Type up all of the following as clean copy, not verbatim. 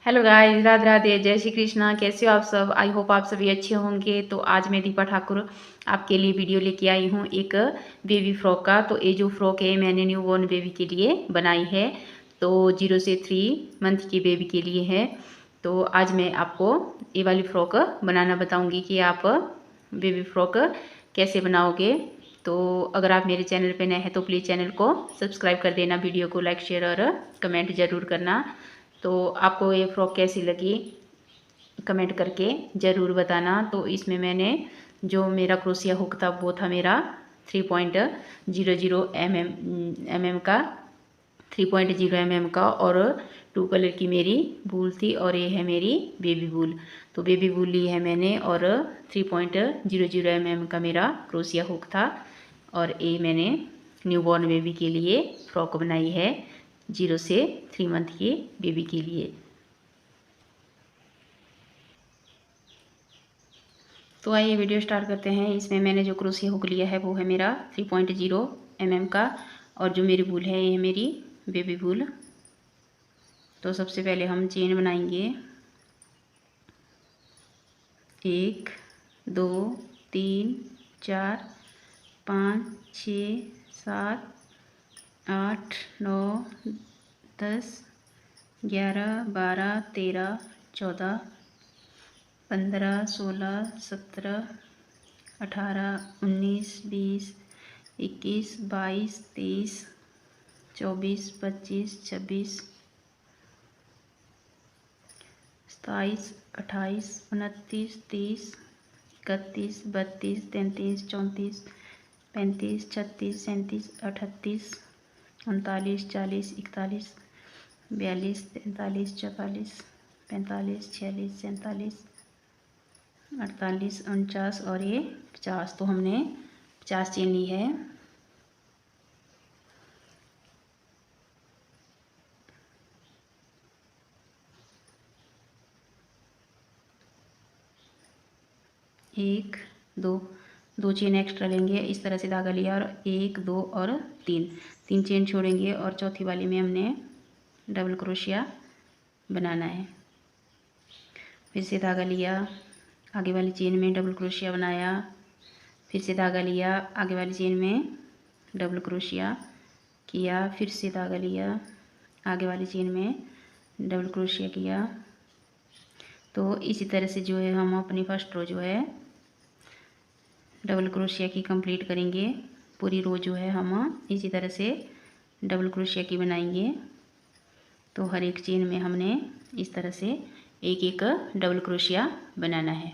Hello guys, Radhe Radhe, जय श्री कृष्णा। कैसे हो आप सब? आई होप आप सभी अच्छे होंगे। तो आज मैं दीपा ठाकुर आपके लिए वीडियो लेके आई हूँ एक बेबी फ्रॉक का। तो ये जो फ्रॉक है मैंने न्यू बॉर्न बेबी के लिए बनाई है। तो 0 से 3 मंथ की बेबी के लिए है। तो आज मैं आपको ये वाली फ्रॉक बनाना बताऊँगी कि आप बेबी फ्रॉक कैसे बनाओगे। तो अगर आप मेरे चैनल पे नए हैं तो प्लीज़ चैनल को सब्सक्राइब कर देना, वीडियो को लाइक शेयर और कमेंट ज़रूर करना। तो आपको ये फ्रॉक कैसी लगी कमेंट करके ज़रूर बताना। तो इसमें मैंने जो मेरा क्रोशिया हुक था वो था मेरा 3.00 mm का, 3.0 mm का, और 2 कलर की मेरी वूल थी, और ये है मेरी बेबी वूल। तो बेबी वूल ली है मैंने, और 3.00 mm का मेरा क्रोशिया हुक था। और ये मैंने न्यूबॉर्न बेबी के लिए फ्रॉक बनाई है, 0 से 3 मंथ की बेबी के लिए। तो आइए वीडियो स्टार्ट करते हैं। इसमें मैंने जो क्रोशिया हुक लिया है वो है मेरा 3.0 mm का, और जो मेरी वूल है ये है मेरी बेबी वूल। तो सबसे पहले हम चेन बनाएंगे। 1 2 3 4 5 6 7 8 9 10 11 12 13 14 15 16 17 18 19 20 21 22 23 24 25 26 27 28 29 30 31 32 33 34 35 36 37 38 39 40 41 42 43 44 45 46 47 48 49 और ये 50। तो हमने 50 चेन ली है। एक दो चेन एक्स्ट्रा लेंगे, इस तरह से धागा लिया, और 1 2 और 3 चेन छोड़ेंगे, और चौथी वाली में हमने डबल क्रोशिया बनाना है। फिर से धागा लिया, आगे वाली चेन में डबल क्रोशिया बनाया, फिर से धागा लिया, आगे वाली चेन में डबल क्रोशिया किया, फिर से धागा लिया, आगे वाली चेन में डबल क्रोशिया किया। तो इसी तरह से जो है हम अपनी फर्स्ट रो जो है डबल क्रोशिया की कंप्लीट करेंगे। पूरी रो जो है हम इसी तरह से डबल क्रोशिया की बनाएंगे। तो हर एक चेन में हमने इस तरह से एक एक डबल क्रोशिया बनाना है।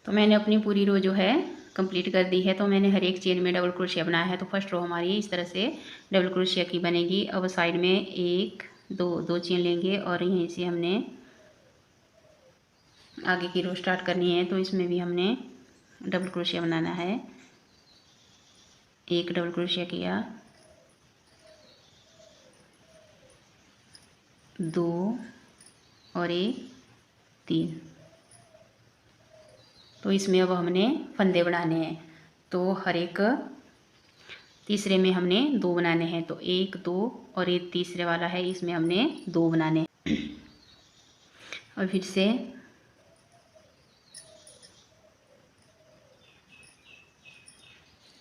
तो मैंने अपनी पूरी रो जो है कंप्लीट कर दी है। तो मैंने हर एक चेन में डबल क्रोशिया बनाया है। तो फर्स्ट रो हमारी इस तरह से डबल क्रोशिया की बनेगी। अब साइड में एक दो चेन लेंगे, और यहीं से हमने आगे की रो स्टार्ट करनी है। तो इसमें भी हमने डबल क्रोशिया बनाना है। एक डबल क्रोशिया किया, 2 और 3। तो इसमें अब हमने फंदे बनाने हैं। तो हर एक तीसरे में हमने 2 बनाने हैं। तो 1 2 और ये तीसरे वाला है, इसमें हमने 2 बनाने हैं। और फिर से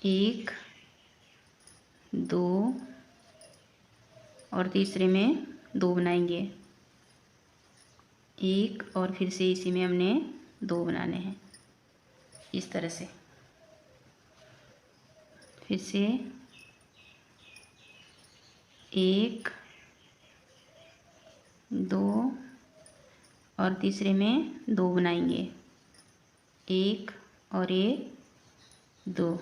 1 2 और तीसरे में 2 बनाएंगे, 1, और फिर से इसी में हमने 2 बनाने हैं इस तरह से। फिर से 1 2 और तीसरे में 2 बनाएंगे, 1 और 2।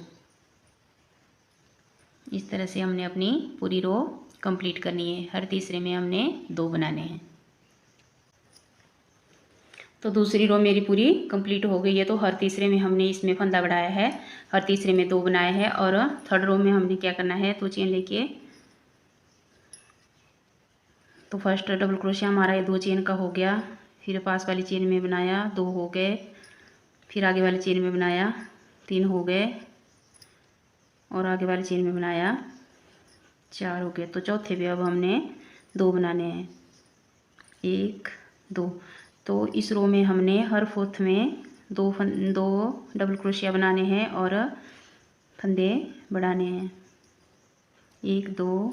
इस तरह से हमने अपनी पूरी रो कंप्लीट करनी है। हर तीसरे में हमने 2 बनाने हैं। तो दूसरी रो मेरी पूरी कंप्लीट हो गई है। तो हर तीसरे में हमने इसमें फंदा बढ़ाया है, हर तीसरे में 2 बनाए हैं। और थर्ड रो में हमने क्या करना है, तो चेन लेके, तो फर्स्ट डबल क्रोशिया हमारा ये 2 चेन का हो गया। फिर पास वाली चेन में बनाया, 2 हो गए। फिर आगे वाली चेन में बनाया, 3 हो गए। और आगे वाली चेन में बनाया, 4 हो गए। तो चौथे पे अब हमने 2 बनाने हैं। 1 2। तो इस रो में हमने हर फोर्थ में दो डबल क्रोशिया बनाने हैं और फंदे बढ़ाने हैं। 1 2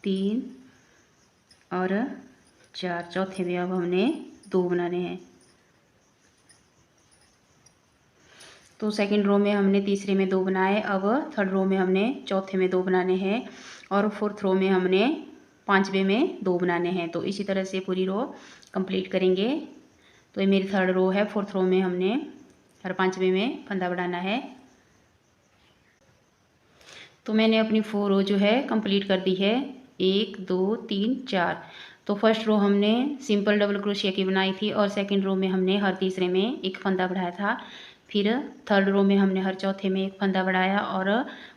3 और 4। चौथे में अब हमने 2 बनाने हैं। तो सेकंड रो में हमने तीसरे में 2 बनाए। अब थर्ड रो में हमने चौथे में 2 बनाने हैं और फोर्थ रो में हमने पांचवे में 2 बनाने हैं। तो इसी तरह से पूरी रो कंप्लीट करेंगे। तो ये मेरी थर्ड रो है। फोर्थ रो में हमने हर पांचवे में फंदा बढ़ाना है। तो मैंने अपनी 4 रो जो है कंप्लीट कर दी है। 1 2 3 4। तो फर्स्ट रो हमने सिंपल डबल क्रोशिया की बनाई थी और सेकंड रो में हमने हर तीसरे में एक फंदा बढ़ाया था। फिर थर्ड रो में हमने हर चौथे में एक फंदा बढ़ाया और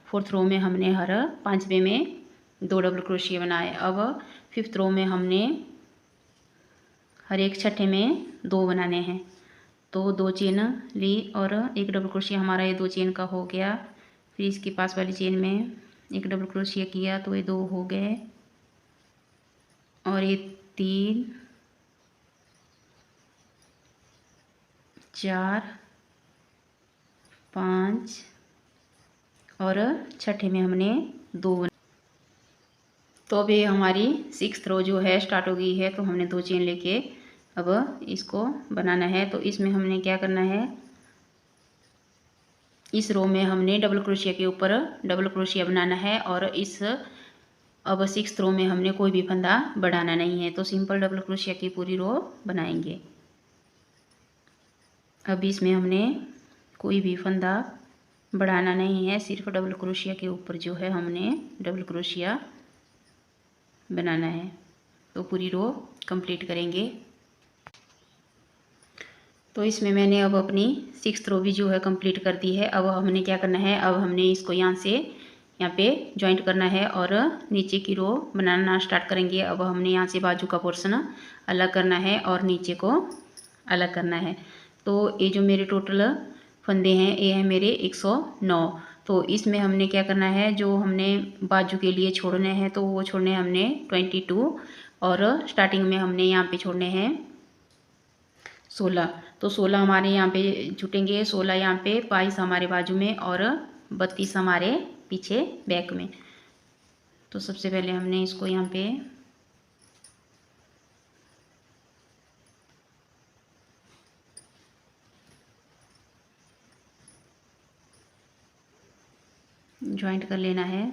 फोर्थ रो में हमने हर पांचवे में 2 डबल क्रोशिया बनाए। अब फिफ्थ रो में हमने हर एक छठे में 2 बनाने हैं। तो 2 चेन ली और एक डबल क्रोशिया हमारा ये 2 चेन का हो गया। फिर इसके पास वाली चेन में एक डबल क्रोशिया किया तो ये 2 हो गए और ये 3 4 5 और छठे में हमने 2। तो अब ये हमारी 6th रो जो है स्टार्ट हो गई है। तो हमने 2 चेन लेके अब इसको बनाना है। तो इसमें हमने क्या करना है, इस रो में हमने डबल क्रोशिया के ऊपर डबल क्रोशिया बनाना है और इस अब 6th रो में हमने कोई भी फंदा बढ़ाना नहीं है। तो सिंपल डबल क्रोशिया की पूरी रो बनाएंगे। अब इसमें हमने कोई भी फंदा बढ़ाना नहीं है, सिर्फ डबल क्रोशिया के ऊपर जो है हमने डबल क्रोशिया बनाना है। तो पूरी रो कंप्लीट करेंगे। तो इसमें मैंने अब अपनी 6th रो भी जो है कंप्लीट कर दी है। अब हमने क्या करना है, अब हमने इसको यहाँ पे जॉइंट करना है और नीचे की रो बनाना स्टार्ट करेंगे। अब हमने यहाँ से बाजू का पोर्शन अलग करना है और नीचे को अलग करना है। तो ये जो मेरे टोटल फंदे हैं ये है मेरे 109। तो इसमें हमने क्या करना है, जो हमने बाजू के लिए छोड़ने हैं तो वो छोड़ने हमने 22 और स्टार्टिंग में हमने यहाँ पे छोड़ने हैं 16। तो 16 हमारे यहाँ पे जुटेंगे, 16 यहाँ पे, 22 हमारे बाजू में और 32 हमारे पीछे बैक में। तो सबसे पहले हमने इसको यहाँ पे ज्वाइंट कर लेना है।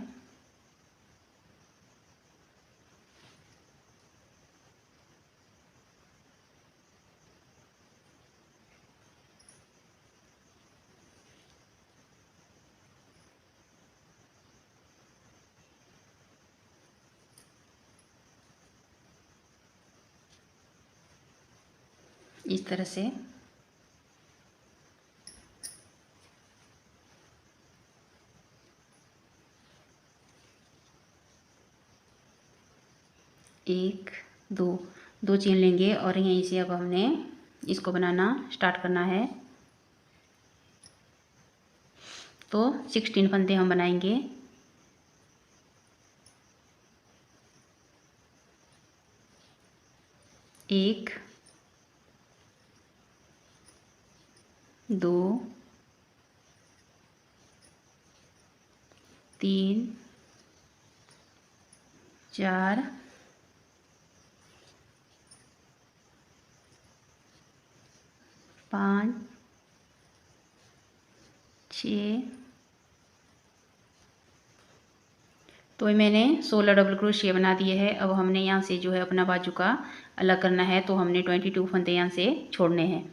इस तरह से एक दो चेन लेंगे और यहीं से अब हमने इसको बनाना स्टार्ट करना है। तो 16 फंदे हम बनाएंगे। एक, 2, 3, 4, 5, 6। तो मैंने 16 डबल क्रोशिया बना दिए हैं। अब हमने यहाँ से जो है अपना बाजू का अलग करना है। तो हमने 22 फंदे यहाँ से छोड़ने हैं।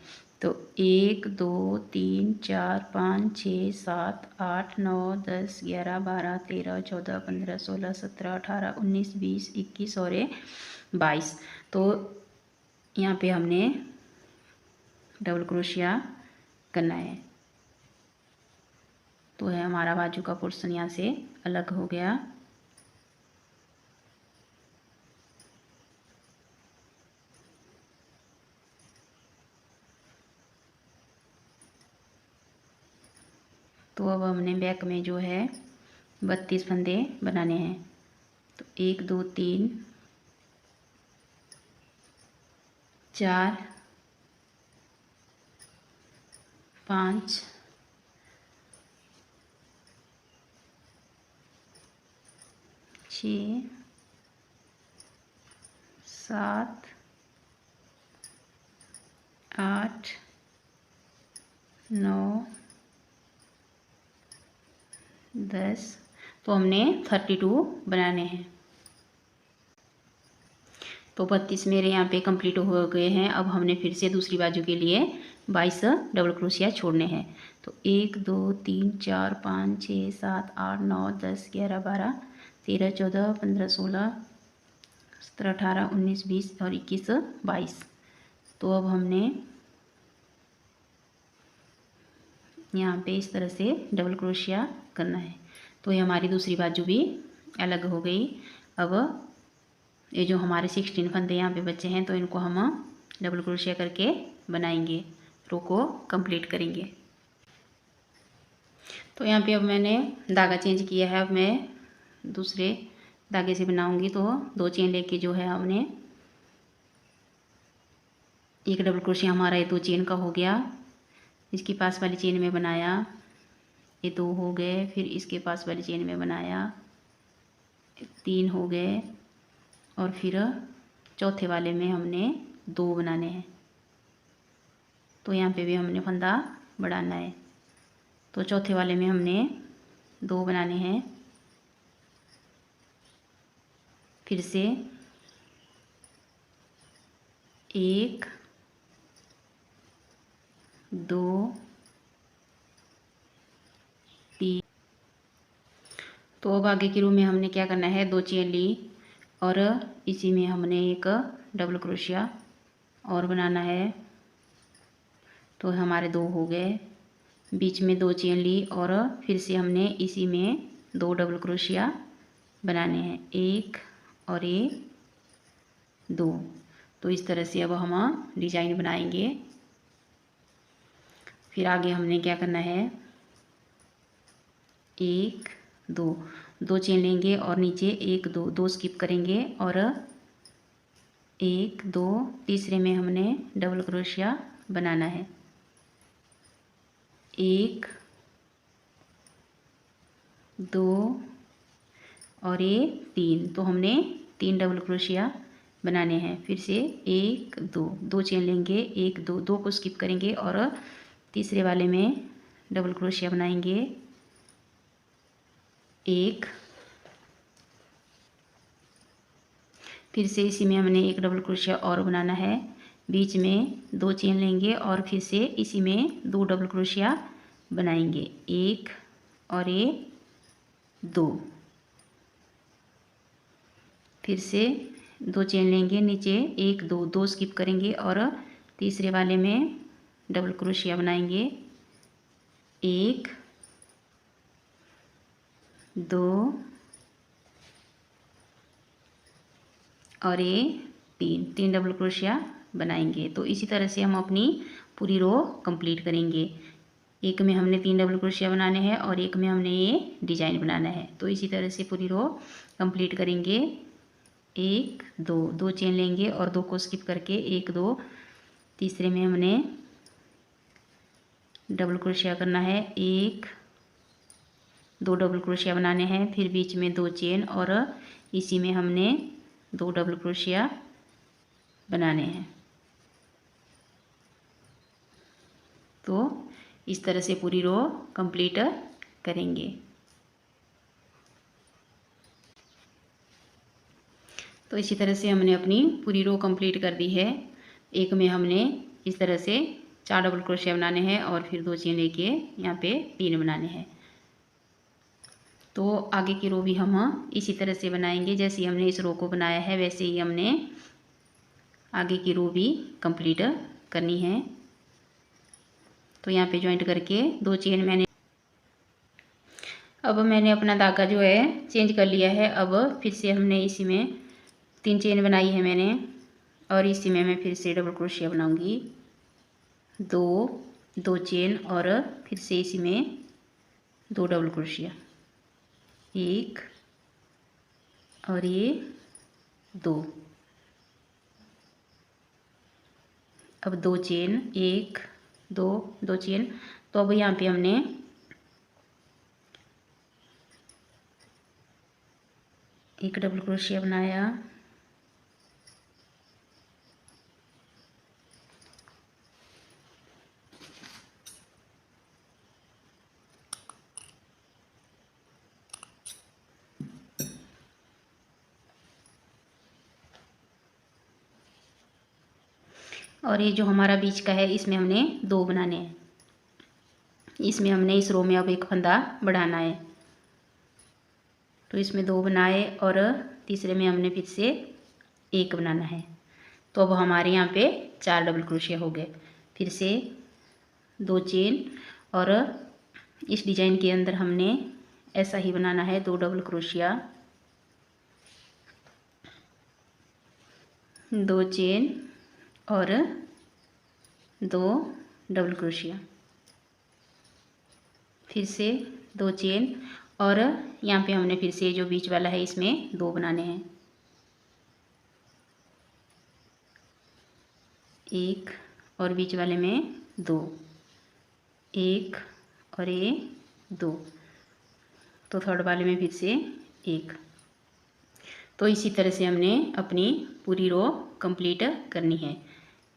तो 1 2 3 4 5 6 7 8 9 10 11 12 13 14 15 16 17 18 19 20 21 और 22। तो यहाँ पे हमने डबल क्रोशिया करना है। तो है हमारा बाजू का पोर्शन यहाँ से अलग हो गया। तो अब हमने बैक में जो है 32 फंदे बनाने हैं। तो 1 2 3 4 5 6 7 8 9 10। तो हमने 32 बनाने हैं। तो 32 मेरे यहाँ पे कंप्लीट हो गए हैं। अब हमने फिर से दूसरी बाजू के लिए 22 डबल क्रोशिया छोड़ने हैं। तो 1 2 3 4 5 6 7 8 9 10 11 12 13 14 15 16 17 18 19 20 और 21 22। तो अब हमने यहाँ पे इस तरह से डबल क्रोशिया करना है। तो ये हमारी दूसरी बाजू भी अलग हो गई। अब ये जो हमारे 16 फंदे यहाँ पे बचे हैं तो इनको हम डबल क्रोशिया करके बनाएंगे, रो को कंप्लीट करेंगे। तो यहाँ पे अब मैंने धागा चेंज किया है। अब मैं दूसरे धागे से बनाऊंगी। तो 2 चेन लेके जो है हमने एक डबल क्रोशिया हमारा ये 2 चेन का हो गया। इसकी पास वाली चेन में बनाया, ये 2 हो गए। फिर इसके पास वाली चेन में बनाया, 3 हो गए। और फिर चौथे वाले में हमने 2 बनाने हैं। तो यहाँ पे भी हमने फंदा बढ़ाना है। तो चौथे वाले में हमने 2 बनाने हैं। फिर से 1 2 3। तो अब आगे की रो में हमने क्या करना है, 2 चेन ली और इसी में हमने एक डबल क्रोशिया और बनाना है। तो हमारे 2 हो गए। बीच में 2 चेन ली और फिर से हमने इसी में 2 डबल क्रोशिया बनाने हैं, 1 और ये 2। तो इस तरह से अब हम डिजाइन बनाएंगे। फिर आगे हमने क्या करना है, 1 2 चेन लेंगे और नीचे 1 2 स्किप करेंगे और 1 2 तीसरे में हमने डबल क्रोशिया बनाना है, 1 2 और ये 3। तो हमने 3 डबल क्रोशिया बनाने हैं। फिर से 1 2 चेन लेंगे, 1 2 को स्किप करेंगे और तीसरे वाले में डबल क्रोशिया बनाएंगे, 1। फिर से इसी में हमने एक डबल क्रोशिया और बनाना है। बीच में 2 चेन लेंगे और फिर से इसी में 2 डबल क्रोशिया बनाएंगे, 1 और ये 2। फिर से 2 चेन लेंगे, नीचे 1 2 स्किप करेंगे और तीसरे वाले में डबल क्रोशिया बनाएंगे, 1 2 और ये 3 डबल क्रोशिया बनाएंगे। तो इसी तरह से हम अपनी पूरी रो कंप्लीट करेंगे। एक में हमने 3 डबल क्रोशिया बनाने हैं और एक में हमने ये डिजाइन बनाना है। तो इसी तरह से पूरी रो कंप्लीट करेंगे। 1 2 चेन लेंगे और 2 को स्किप करके 1 2 तीसरे में हमने डबल क्रोशिया करना है, 1 2 डबल क्रोशिया बनाने हैं। फिर बीच में 2 चेन और इसी में हमने 2 डबल क्रोशिया बनाने हैं। तो इस तरह से पूरी रो कंप्लीट करेंगे। तो इसी तरह से हमने अपनी पूरी रो कंप्लीट कर दी है। एक में हमने इस तरह से 4 डबल क्रोशिया बनाने हैं और फिर 2 चेन लेके यहाँ पे 3 बनाने हैं। तो आगे की रो भी हम इसी तरह से बनाएंगे। जैसे हमने इस रो को बनाया है वैसे ही हमने आगे की रो भी कंप्लीट करनी है। तो यहाँ पे ज्वाइंट करके 2 चेन अब मैंने अपना धागा जो है चेंज कर लिया है। अब फिर से हमने इसी में 3 चेन बनाई है मैंने और इसी में मैं फिर से डबल क्रोशिया बनाऊंगी, 2 चेन और फिर से इसी में 2 डबल क्रोशिया, 1 और ये 2। अब 2 चेन, 1 2 2 चेन। तो अब यहाँ पे हमने एक डबल क्रोशिया बनाया, और ये जो हमारा बीच का है इसमें हमने 2 बनाने हैं। इसमें हमने इस रो में अब एक फंदा बढ़ाना है, तो इसमें 2 बनाए और तीसरे में हमने फिर से 1 बनाना है। तो अब हमारे यहाँ पे 4 डबल क्रोशिया हो गए। फिर से 2 चेन, और इस डिजाइन के अंदर हमने ऐसा ही बनाना है, 2 डबल क्रोशिया, 2 चेन और 2 डबल क्रोशिया। फिर से 2 चेन, और यहाँ पे हमने फिर से जो बीच वाला है इसमें 2 बनाने हैं, 1 और बीच वाले में 2, 1 और ये 2। तो थर्ड वाले में फिर से 1। तो इसी तरह से हमने अपनी पूरी रो कंप्लीट करनी है।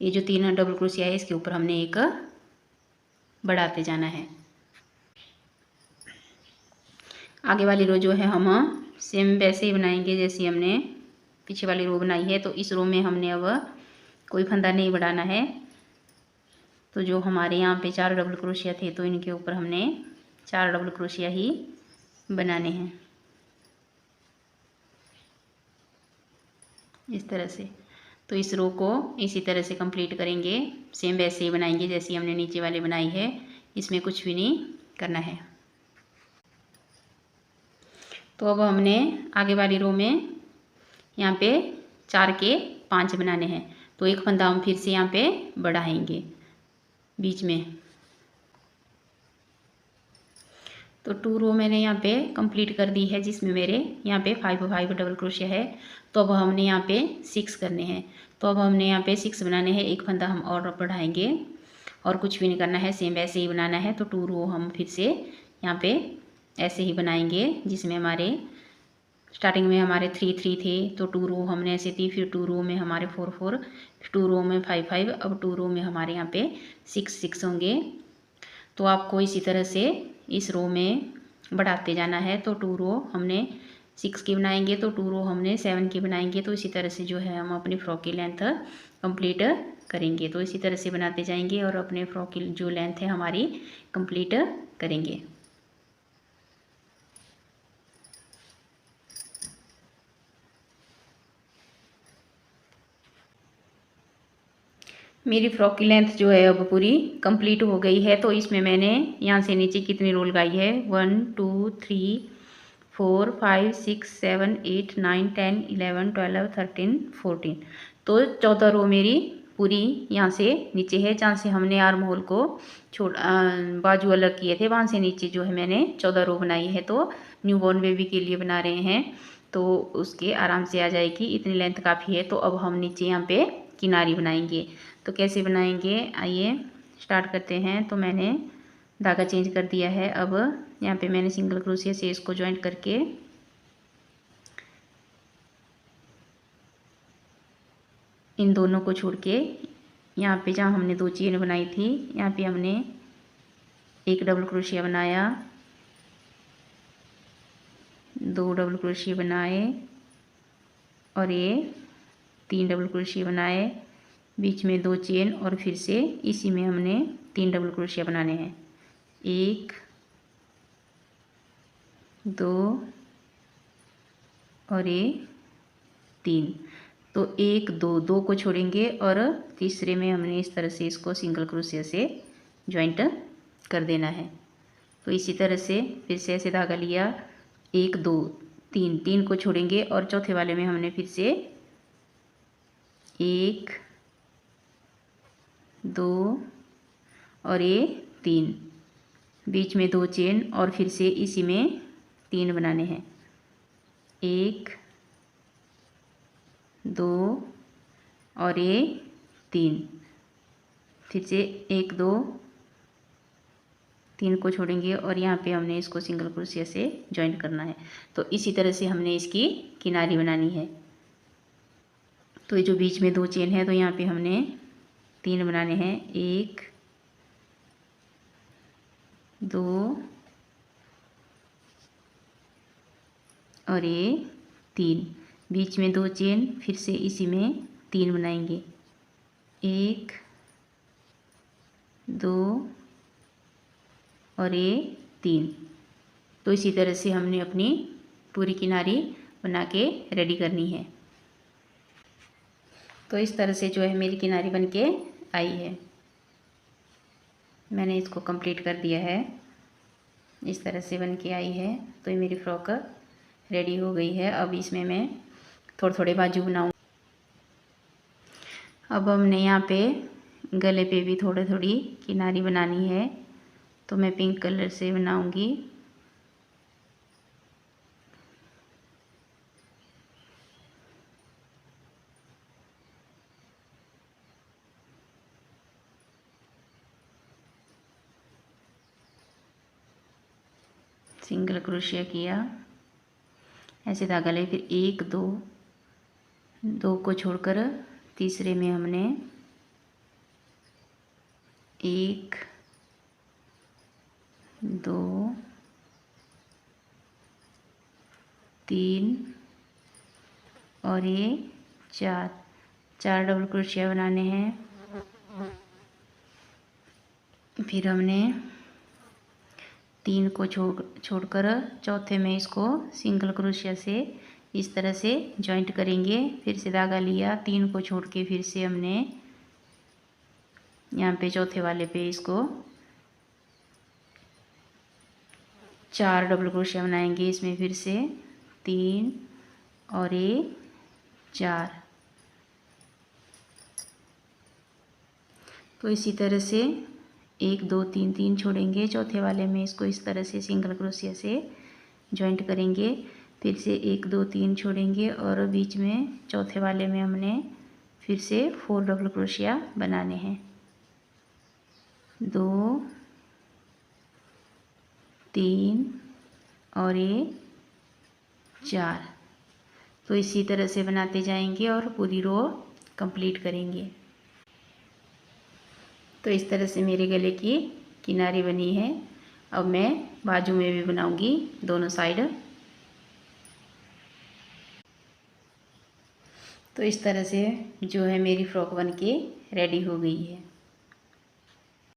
ये जो 3 डबल क्रोशिया है इसके ऊपर हमने एक बढ़ाते जाना है। आगे वाली रो जो है हम सेम वैसे ही बनाएंगे जैसे हमने पीछे वाली रो बनाई है। तो इस रो में हमने अब कोई फंदा नहीं बढ़ाना है। तो जो हमारे यहाँ पे 4 डबल क्रोशिया थे तो इनके ऊपर हमने 4 डबल क्रोशिया ही बनाने हैं, इस तरह से। तो इस रो को इसी तरह से कंप्लीट करेंगे, सेम वैसे ही बनाएंगे जैसे हमने नीचे वाले बनाई है। इसमें कुछ भी नहीं करना है। तो अब हमने आगे वाली रो में यहाँ पे 4 के 5 बनाने हैं। तो एक फंदा हम फिर से यहाँ पे बढ़ाएंगे बीच में। तो 2 रो मैंने यहाँ पे कंप्लीट कर दी है, जिसमें मेरे यहाँ पे 5 डबल क्रोशिया है। तो अब हमने यहाँ पे 6 करने हैं। तो अब हमने यहाँ पे 6 बनाने हैं, एक फंदा हम और बढ़ाएंगे और कुछ भी नहीं करना है, सेम वैसे ही बनाना है। तो 2 रो हम फिर से यहाँ पे ऐसे ही बनाएंगे, जिसमें हमारे स्टार्टिंग में हमारे 3 3 थे। तो 2 रो हमने ऐसे थी, फिर 2 रो में हमारे 4 4, 2 रो में 5 5, अब 2 रो में हमारे यहाँ पे 6 6 होंगे। तो आपको इसी तरह से इस रो में बढ़ाते जाना है। तो 2 रो हमने 6 की बनाएंगे, तो 2 रो हमने 7 की बनाएंगे। तो इसी तरह से जो है हम अपनी फ्रॉक की लेंथ कंप्लीट करेंगे। तो इसी तरह से बनाते जाएंगे और अपने फ्रॉक की जो लेंथ है हमारी कंप्लीट करेंगे। मेरी फ्रॉक की लेंथ जो है अब पूरी कंप्लीट हो गई है। तो इसमें मैंने यहाँ से नीचे कितनी रो लगाई है, 1 2 3 4 5 6 7 8 9 10 11 12 13 14। तो 14 रो मेरी पूरी यहाँ से नीचे है, जहाँ से हमने आर्म होल को बाजू अलग किए थे वहाँ से नीचे जो है मैंने 14 रो बनाई है। तो न्यूबॉर्न बेबी के लिए बना रहे हैं तो उसके आराम से आ जाएगी, इतनी लेंथ काफ़ी है। तो अब हम नीचे यहाँ पे किनारी बनाएंगे। तो कैसे बनाएंगे आइए स्टार्ट करते हैं। तो मैंने धागा चेंज कर दिया है। अब यहाँ पे मैंने सिंगल क्रोशिया से इसको ज्वाइंट करके इन दोनों को छोड़ के यहाँ पे जहाँ हमने 2 चेन बनाई थी यहाँ पे हमने एक डबल क्रोशिया बनाया, 2 डबल क्रोशिया बनाए और ये 3 डबल क्रोशिया बनाए, बीच में 2 चेन और फिर से इसी में हमने 3 डबल क्रोशिया बनाने हैं, 1 2 और ये 3। तो 1 2 2 को छोड़ेंगे और तीसरे में हमने इस तरह से इसको सिंगल क्रोशिया से ज्वाइंट कर देना है। तो इसी तरह से फिर से ऐसे धागा लिया, 1 2 3 3 को छोड़ेंगे और चौथे वाले में हमने फिर से 1 2 और ये 3, बीच में 2 चेन और फिर से इसी में 3 बनाने हैं, 1 और ये 3, फिर से 1 2 3 को छोड़ेंगे और यहाँ पे हमने इसको सिंगल क्रोशिया से जॉइंट करना है। तो इसी तरह से हमने इसकी किनारी बनानी है। तो ये जो बीच में 2 चेन है तो यहाँ पे हमने 3 बनाने हैं, 1 2 और ये 3, बीच में 2 चेन, फिर से इसी में 3 बनाएंगे, 1 2 और ये 3। तो इसी तरह से हमने अपनी पूरी किनारी बना के रेडी करनी है। तो इस तरह से जो है मेरी किनारी बन के आई है। मैंने इसको कंप्लीट कर दिया है, इस तरह से बन के आई है। तो ये मेरी फ्रॉक रेडी हो गई है। अब इसमें मैं थोड़े थोड़े बाजू बनाऊँ। अब हमने यहाँ पे गले पे भी थोड़ी थोड़ी किनारी बनानी है। तो मैं पिंक कलर से बनाऊंगी। सिंगल क्रोशिया किया, ऐसे धागा ले, फिर 1 2 को छोड़कर तीसरे में हमने 1 2 3 और ये 4 डबल क्रोशिया बनाने हैं। फिर हमने 3 को छोड़कर चौथे में इसको सिंगल क्रोशिया से इस तरह से जॉइंट करेंगे। फिर से धागा लिया, 3 को छोड़ के फिर से हमने यहाँ पे चौथे वाले पे इसको 4 डबल क्रोशिया बनाएंगे। इसमें फिर से 3 और ये 4। तो इसी तरह से 1 2 3 3 छोड़ेंगे, चौथे वाले में इसको इस तरह से सिंगल क्रोशिया से जॉइंट करेंगे। फिर से 1 2 3 छोड़ेंगे और बीच में चौथे वाले में हमने फिर से 4 डबल क्रोशिया बनाने हैं, 2 3 और ये 4। तो इसी तरह से बनाते जाएंगे और पूरी रो कंप्लीट करेंगे। तो इस तरह से मेरे गले की किनारी बनी है। अब मैं बाजू में भी बनाऊंगी दोनों साइड। तो इस तरह से जो है मेरी फ्रॉक बन के रेडी हो गई है।